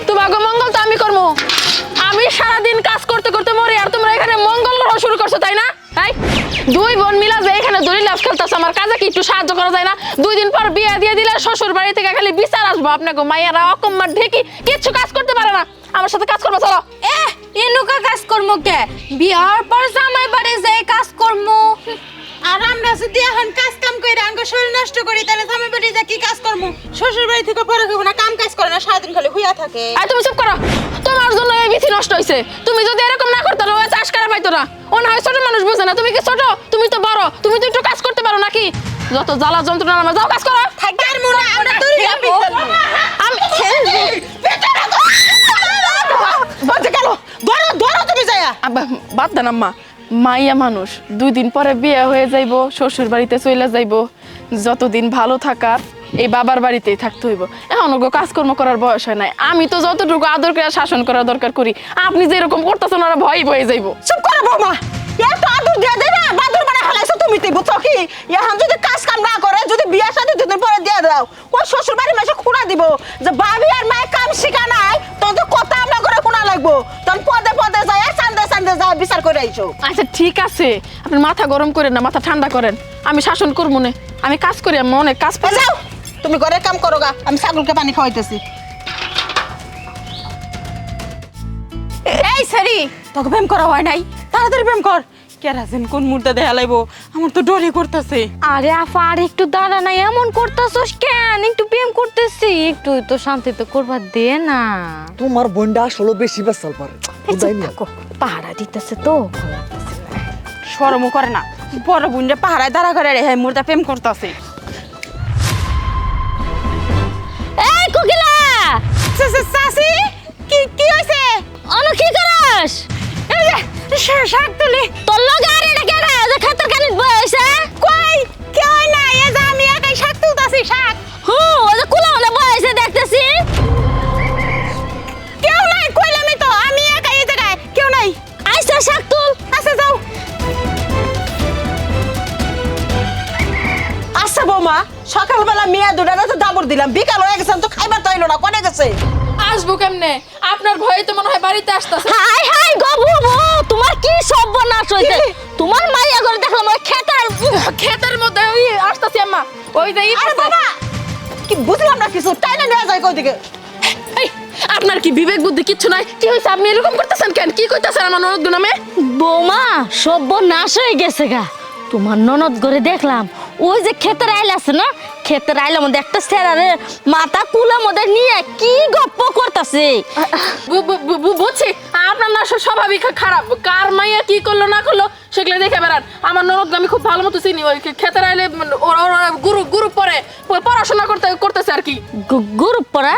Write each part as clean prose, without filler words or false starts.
তোমাকে মঙ্গল তো আমি করবো। আমি সারাদিন কাজ করতে করতে মরি আর তোমরা এখানে মঙ্গল করা শুরু করছো তাই না? তাই দুই বোন মিলা যে এখানে দড়ি লাভ খেলতেছে, আমার কাজে কি একটু সাহায্য করা যায় না? 2 দিন পর বিয়ে দিয়ে দিলে শ্বশুর বাড়ি থেকে খালি বিচার আসবো। আপনাকে মাইয়ারা অকম্মার ঢেকি কিচ্ছু কাজ করতে পারে না। আমার সাথে কাজ করবো, চলো। এনুকা কাজ করবো কে? বিয়ার পর জামাই বাড়ি যাই কাজ করবো। আর আমরা যদি এখন কাজ কাম করে আঙ্গ শরীর নষ্ট করি তাহলে জামাই বাড়ি যা কি কাজ করবো? শ্বশুর বাড়ি থেকে পরে খাবো না, কাম কাজ করে না, সারাদিন খালি হুইয়া থাকে। আর তুমি চুপ করো, তোমার জন্য এই বিথি নষ্ট হয়েছে। তুমি যদি এরকম না করতে ওই চাষ করা পাইতো না। ও না হয় ছোট মানুষ বুঝে না, তুমি কি ছোট? তুমি তো বড়, তুমি তো একটু কাজ করতে পারো নাকি? যত জ্বালা যন্ত্রণা, আমার যাও কাজ করো। থাকার মনে আমরা দড়ি লাফি আমি বলতে গেল ধরো ধরো তুমি যায়া। বাদ দেন আম্মা, মাইয়া মানুষ 2 দিন পরে বিয়ে হয়ে যাইবো, শ্বশুর বাড়িতে চলে যাইবো। যতদিন ভালো থাকার এই বাবার বাড়িতেই থাকতে হইব। এখন ওগো কাজকর্ম করার বয়স হয় নাই। আমি তো যতটুকু আদর করে শাসন করার দরকার করি, আপনি যেরকম করতেছেন ওরা ভয় বয়ে যাইবো। চুপ করো বৌমা, এত আদর দিয়ে দেয় না, বাদর বানা ফেলাইছো তুমি। তুই বুঝছো কি এখন যদি কাজ কাম না করে, যদি বিয়া শাদী 2 দিন পরে দিয়ে দাও, ওই শ্বশুর বাড়ি মাসে খুঁড়া দিব যে ভাবি আর মায়ের কাম শিখা নাই, তখন তো কথা আমরা করে খুঁড়া লাগবো। তখন পদে পদে যায় চান্দে চান্দে যায় বিচার করে আইছো। আচ্ছা ঠিক আছে, আপনি মাথা গরম করেন না, মাথা ঠান্ডা করেন। আমি শাসন করবো না, আমি কাজ করি, আমি অনেক কাজ পাই। যাও তুমি ঘরের কাম করো গা, আমি ছাগলকে পানি খাওয়াইতেছি। এই সারি তোকে প্রেম করা হয় নাই, তাড়াতাড়ি প্রেম কর। কেরাসিন কোন মুহূর্তে দেখা লাইবো, আমার তো ডরে করতেছে। আরে আফা আর একটু দাঁড়া না, এমন করতেছস কেন? একটু প্রেম করতেছি, একটু তো শান্তিতে করবার দে না। তোমার বোনটা আসলে বেশি বেসাল পারে। পাহারা দিতেছে তো। শরমও করে না, বড় বোনটা পাহারায় দাঁড়া করে রে, হ্যাঁ মুহূর্তে প্রেম করতেছে। এই কোকিলা, চাচি কি কি হইছে? অনু কি করস? এই যে শাক তুলি। তোর লগে আর এটা কেডা যে খাতার কানিত বই হইছে? কই কেউ নাই, এই যে আমি একাই শাক তুলতাছি। শাক ওই যে কুলা হলে বই হইছে দেখতেছি। কেউ নাই, কইলামই তো আমি একাই এই জায়গায়, কেউ নাই। আইসা শাক তুল। আচ্ছা যাও। আচ্ছা বৌমা, সকালবেলা মেয়া দুটারে তো দাবর দিলাম, বিকাল হয়ে গেছে তো খাইবার তো আইলো না, কোনে গেছে? আসবো কেমনে? আপনার ভয়ে তো মনে হয় বাড়িতে আসতেছে। হাই হাই গো বুবু, তোমার কি সর্বনাশ হইছে? তোমার মাইয়া করে দেখলাম ওই ক্ষেতের মধ্যে ওই আসতেছি আম্মা, ওই যে আরে বাবা কি বুঝলাম না কিছু, টাইনা নিয়ে যায় কই দিকে? এই, আপনার কি বিবেক বুদ্ধি কিচ্ছু নাই? কি হইছে আপনি এরকম করতেছেন কেন? কি কইতাছেন আমার ননদ নামে? বৌমা সর্বনাশ হয়ে গেছে গা। তোমার ননদ করে দেখলাম ওই যে ক্ষেতের আইল আছে না, ক্ষেতের আইলের মধ্যে একটা সেরারে মাথা কুলের মধ্যে নিয়ে কি গপ্প করতেছে। বুঝছি আপনার না স্বাভাবিক খারাপ। কার মাইয়া কি করলো না করলো সেগুলো দেখে বেড়ান। আমার ননদ আমি খুব ভালো মতো চিনি। ওই ক্ষেতের আইলে গ্রুপ পরে পড়াশোনা করতেছে আর কি। গ্রুপ পড়া?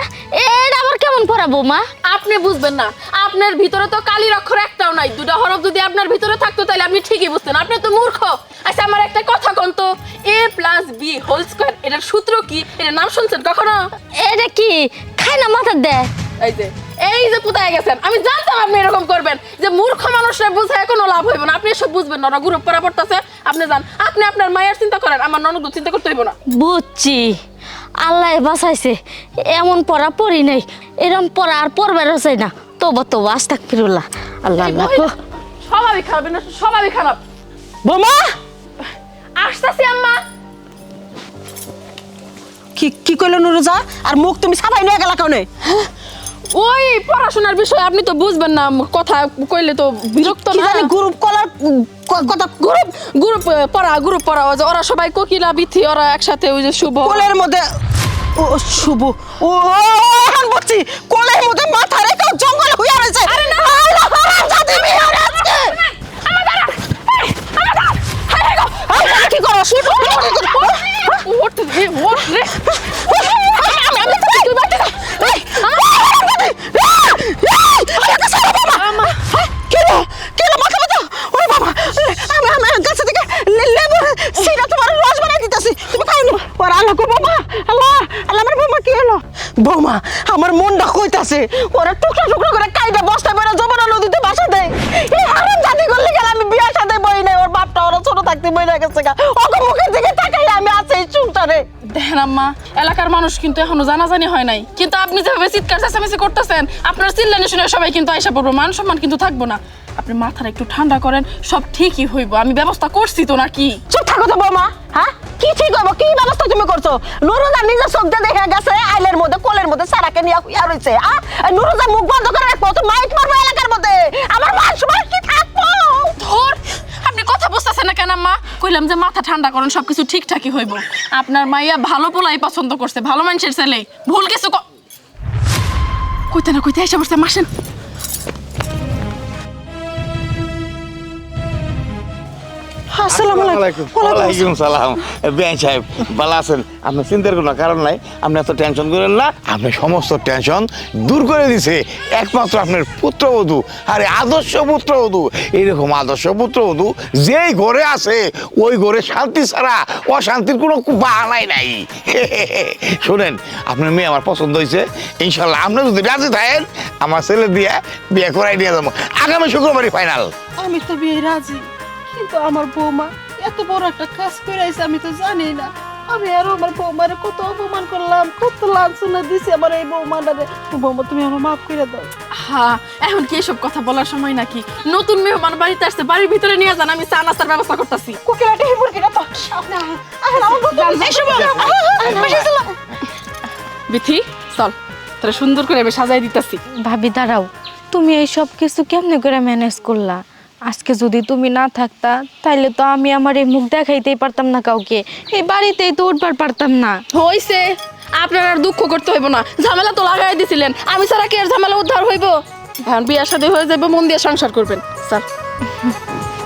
এটা আবার কেমন পড়া বৌমা? আপনি বুঝবেন না, আপনার ভিতরে তো কালির অক্ষর একটাও নাই। 2টা হরফ যদি আপনার ভিতরে থাকতো তাহলে আপনি ঠিকই বুঝতেন। আপনি তো মূর্খ। আচ্ছা আমার একটা কথা কোন তো, a+b² এটার সূত্র কি? এটার নাম শুনছেন কখনো? এটা কি খাই না মাথা দে? এই যে পুতায় গেছেন, আমি জানতাম আপনি এরকম করবেন। যে মূর্খ মানুষরা বুঝায় কোনো লাভ হইব না। আপনি এসব বুঝবেন না, ওরা গ্রুপ পড়া পড়তেছে। আপনি জান, আপনি আপনার মায়ের চিন্তা করেন, আমার ননদ চিন্তা করতে হইব না। বুঝছি, আল্লাহ বাঁচাইছে। এমন পড়া পড়ি নাই, এরম পড়া আর পড়বার চাই না। তবু তবু আস্তাগফিরুল্লাহ। আল্লাহ আল্লাহ। স্বাভাবিক খারাপ না, স্বাভাবিক খারাপ। বৌমা আসতেছি আম্মা। কি কি কইলো নুরুজা? আর মুখ তুমি সাবাই নিয়ে গেলা কোনে? ওই পড়াশোনার বিষয় আপনি তো বুঝবেন না, কথা কইলে তো বিরক্ত কি না। জানি গ্রুপ কলার কথা, গ্রুপ পড়া ওরা সবাই কোকিলা বিথি, ওরা একসাথে ওই যে শুভ কোলের মধ্যে। ও শুভ, ও এখন বুঝছি, কোলের মধ্যে মাথা রেখে জঙ্গলে হইয়া রয়েছে। আরে না জাতি মেয়ে আজকে কি করো? বৌমা আমার মনটা কইতাছে ওরা টুকরা টুকরা করে কাইটা বস্তা করে যমুনা নদীতে বাসা দেয়। এই হারাম জাতি করলে গেলে আমি বিয়া সাথে বই নাই, ওর বাপটা ওরা ছোট থাকতে বই না গেছে গা। ওকে মুখের দিকে তাকাই আমি আছে এই চুলটারে। দেখেন আম্মা, এলাকার মানুষ কিন্তু এখনো জানাজানি হয় নাই, কিন্তু আপনি যেভাবে চিৎকার চেঁচামেচি করতেছেন, আপনার চিল্লানি শুনে সবাই কিন্তু আইসা পড়বো, মান সম্মান কিন্তু থাকবো না। আপনি মাথাটা একটু ঠান্ডা করেন, সব ঠিকই হইব, আমি ব্যবস্থা করছি তো নাকি। চুপ থাকো তো বৌমা, হ্যাঁ কি ঠিক হবো, কি ব্যবস্থা তুমি করছো? নুরুজা নিজের চোখ দিয়ে দেখা গেছে আইলের মধ্যে কোলের মধ্যে সারাকে নিয়ে ইয়া রয়েছে। নুরুজা মুখ বন্ধ করে রাখবো, তো মাইক মারবো এলাকার মধ্যে, আমার মান সম্মান কি থাকবো? ধর, আপনি কথা বুঝতেছেন না কেন আম্মা? কইলাম যে মাথা ঠান্ডা করেন, সবকিছু ঠিকঠাকই হইব। আপনার মাইয়া ভালো পোলাই পছন্দ করছে, ভালো মানুষের ছেলে, ভুল কিছু কইতে না কইতে এসে বসতে মাসেন। আসসালামু আলাইকুম। ওয়ালাইকুম সালাম। বেআইন সাহেব ভালো আছেন? আপনি চিন্তার কোনো কারণ নাই, আপনি এত টেনশন করেন না। আপনি সমস্ত টেনশন দূর করে দিছে একমাত্র আপনার পুত্রবধূ। আরে আদর্শ পুত্রবধূ, এইরকম আদর্শ পুত্রবধূ যেই ঘরে আছে ওই ঘরে শান্তি ছাড়া অশান্তির কোনো বাহানাই নাই। শোনেন, আপনার মেয়ে আমার পছন্দ হয়েছে, ইনশাল্লাহ আপনি যদি রাজি থাকেন আমার ছেলে দিয়ে বিয়ে করাই দিয়ে যাবো আগামী শুক্রবারই ফাইনাল। আমি তো বিয়ে রাজি, কিন্তু আমার বৌমা এত বড় একটা কাজ করে আইছে, আমি তো জানি না। আমি আরো আমার বৌমারে কত অপমান করলাম, কত লাঞ্ছনা দিছি আমার এই বৌমাটারে। বৌমা তুমি আমার মাফ করে দাও। হ্যাঁ, এখন কি এসব কথা বলার সময় নাকি? নতুন মেহমান বাড়িতে আসছে, বাড়ির ভিতরে নিয়ে যান, আমি চা নাস্তার ব্যবস্থা করতেছি। কোকিলাটি মুরগিটা তো আপনি আমার বিথি চল, তোরা সুন্দর করে আমি সাজাই দিতেছি। ভাবি দাঁড়াও, তুমি এই সব কিছু কেমনে করে ম্যানেজ করলা? আজকে যদি তুমি না থাকতা তাইলে তো আমি আমার এই মুখ দেখাইতেই পারতাম না কাউকে, এই বাড়িতেই তো উঠবার পারতাম না। হইছে, আপনার আর দুঃখ করতে হইব না, ঝামেলা তো লাগাই দিছিলেন, আমি ছাড়া কি আর ঝামেলা উদ্ধার হইব? এখন বিয়ার সাথে হয়ে যাবে, মন দিয়ে সংসার করবেন। স্যার